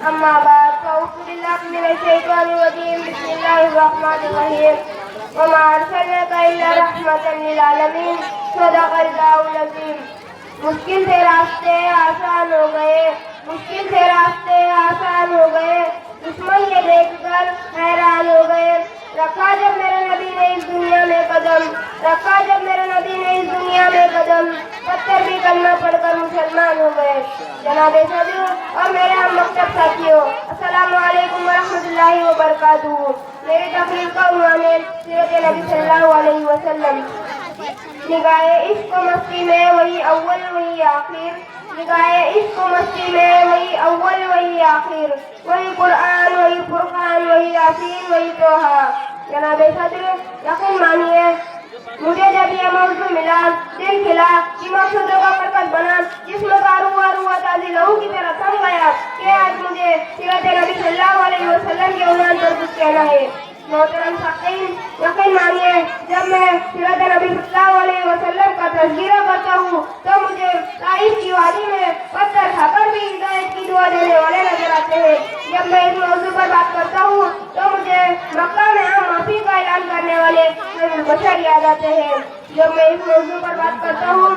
أما بعد فأعوذ بالله من الشيطان الرجيم بسم الله الرحمن الرحيم وما أرسلناك إلا رحمة للعالمين صدق الله العظيم. مشکل سے راستے آسان ہو گئے، مشکل سے راستے آسان ہو گئے، دشمن یہ دیکھ کر حیران ہو گئے. رکھا جب میرے نبی نے اس دنیا میں قدم، رکھا جب میرے نبی نے اس دنیا میں قدم، پتھر بھی کلمہ پڑھ کر مسلمان ہو گئے. جناب صدر اور میرے ہم مکتب ساتھیوں، السلام علیکم ورحمۃ اللہ وبرکاتہ. میری تقریر کا عنوان ہے سیرت نبی صلی اللہ علیہ وسلم. نگاہ عشق و مستی میں وہی اول وہی آخر، نگاہ عشق و مستی میں وہی اول وہی آخر، وہی قرآن وہی فرقان وہی یاسین وہی توحا. جناب صدر یقین مانیے مجھے جب یہ موضوع ملا دل کھلا کہ مقصدوں کا مرکز بنا، جسم کا روح تازی لہو کی طرح تھم گیا کہ آج مجھے سیرت نبی صلی اللہ علیہ وسلم کے عنوان پر کچھ کہنا ہے. محترم سامعین یقین مانیے جب میں سیرت نبی صلی اللہ علیہ وسلم کا تذکرہ کرتا ہوں تو مجھے طائف کی وادی میں پتھر کھا کر بھی ہدایت کی دعا دینے والے نظر آتے ہیں. جب میں اس موضوع پر بات کرتا ہوں تو مجھے مکہ میں عام معافی کا اعلان کرنے والے خیر البشر یاد آتے ہیں. جب میں اس موضوع پر بات کرتا ہوں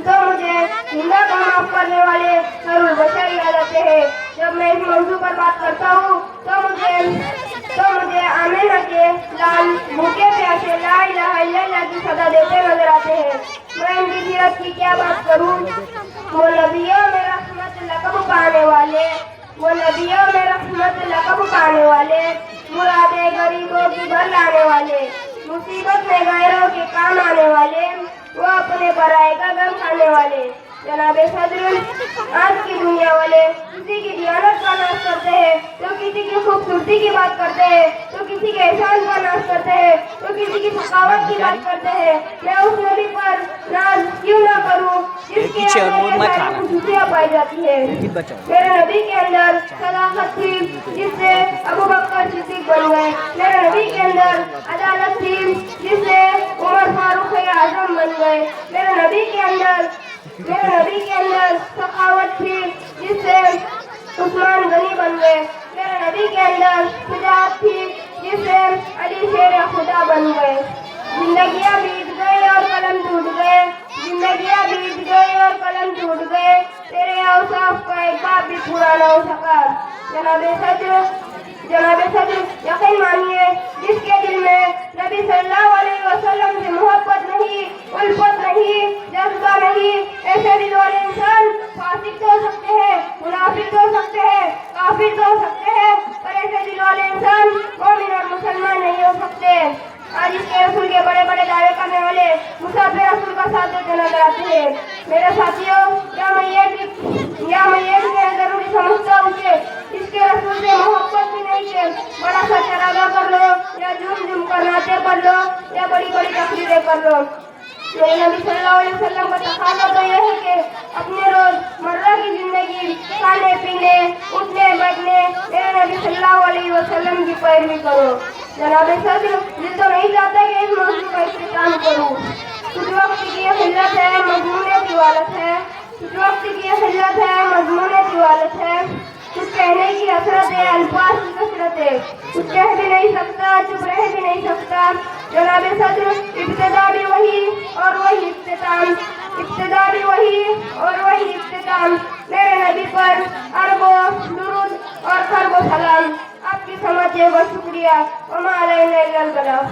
تو مجھے زندہ کا معاف کرنے والے خیر البشر یاد آتے ہیں. جب میں اس موضوع پر بات کرتا ہوں تو مجھے آمینہ کے لال بھوکے پیاسے لا الہ الا اللہ کی صدا دیتے نظر آتے ہیں. میں ان کی سیرت کی کیا بات کروں. وہ نبیوں میں رحمت لقب پانے والے، وہ نبیوں میں رحمت لقب پانے والے، مرادیں غریبوں کی بھر لانے والے، مصیبت میں غیروں کے کام آنے والے، وہ اپنے برائے کا غم کھانے والے. جناب صدر آج کی دنیا والے کسی کی دیانت کا ناز کرتے ہیں تو کسی کی خوبصورتی کی بات کرتے ہیں، تو کسی کے احسان کا ناز کرتے ہیں، تو کسی کی ثقافت کی بات کرتے ہیں. میں اس نبی پر ناز کیوں نہ کروں جس کے اندر خصوصیاں پائی جاتی ہے. میرے نبی کے اندر صداقت تھی جس سے ابو بکر صدیق بن گئے. میرے نبی کے اندر عدالت تھی جس سے عمر فاروق اعظم بن گئے. میرے نبی کے اندر سخاوت تھی جس سے عثمان غنی بن گئے. میرے نبی کے اندر شجاعت تھی جس سے علی شیر خدا بن گئے. زندگیاں بیت گئے اور قلم ٹوٹ گئے، زندگیاں بیت گئے اور قلم ٹوٹ گئے، تیرے اوصاف کا ایک باب بھی پورا نہ ہو سکا. جناب صدر یقین مانیے جس کے دل میں نبی صلی اللہ علیہ وسلم سے محبت نہیں، الفت نہیں، جذبہ نہیں، ایسے دل والے انسان فاسق تو ہو سکتے ہیں، منافق تو ہو سکتے ہیں، کافر تو ہو سکتے ہیں، پر ایسے دل والے انسان مومن اور مسلمان نہیں ہو سکتے. آج اس کے رسول کے بڑے بڑے دعوے کرنے والے مسافر رسول کا ساتھ دیتے نظر آتے ہیں. میرے ساتھیوں یا میں یہ بھی ضروری سمجھتا ہوں کہ اس کے رسول سے محبت بھی نہیں کہ بڑا سا چراغا کر لو یا جھوم کر ناچے پڑھ لو یا بڑی بڑی تقریریں کر لو. میرے نبی صلی اللہ علیہ وسلم کا تقاضا تو یہ ہے کہ اپنے روز مرہ کی زندگی کھانے پینے اٹھنے بیٹھنے میرے نبی صلی اللہ علیہ وسلم کی پیروی کرو. جناب صدر دل تو نہیں چاہتا کہ اس موضوع کا اختتام کروں. کچھ وقت کی یہ خلت ہے، مضمون طوالت ہے، کچھ وقت کی یہ خلت ہے، مضمون طوالت ہے، کچھ کہنے کی حسرت ہے، الفاظ کی کثرت ہے، کچھ کہہ بھی نہیں سکتا، چپ رہ بھی نہیں سکتا. جناب صدر ابتدا بھی وہی اور وہی اختتام، ابتدا بھی وہی اور وہی اختتام. میرے نبی پر اربوں درود اور خربوں سلام. آپ کی سمجھے وہ شکریہ. وما علینا الا البلاغ.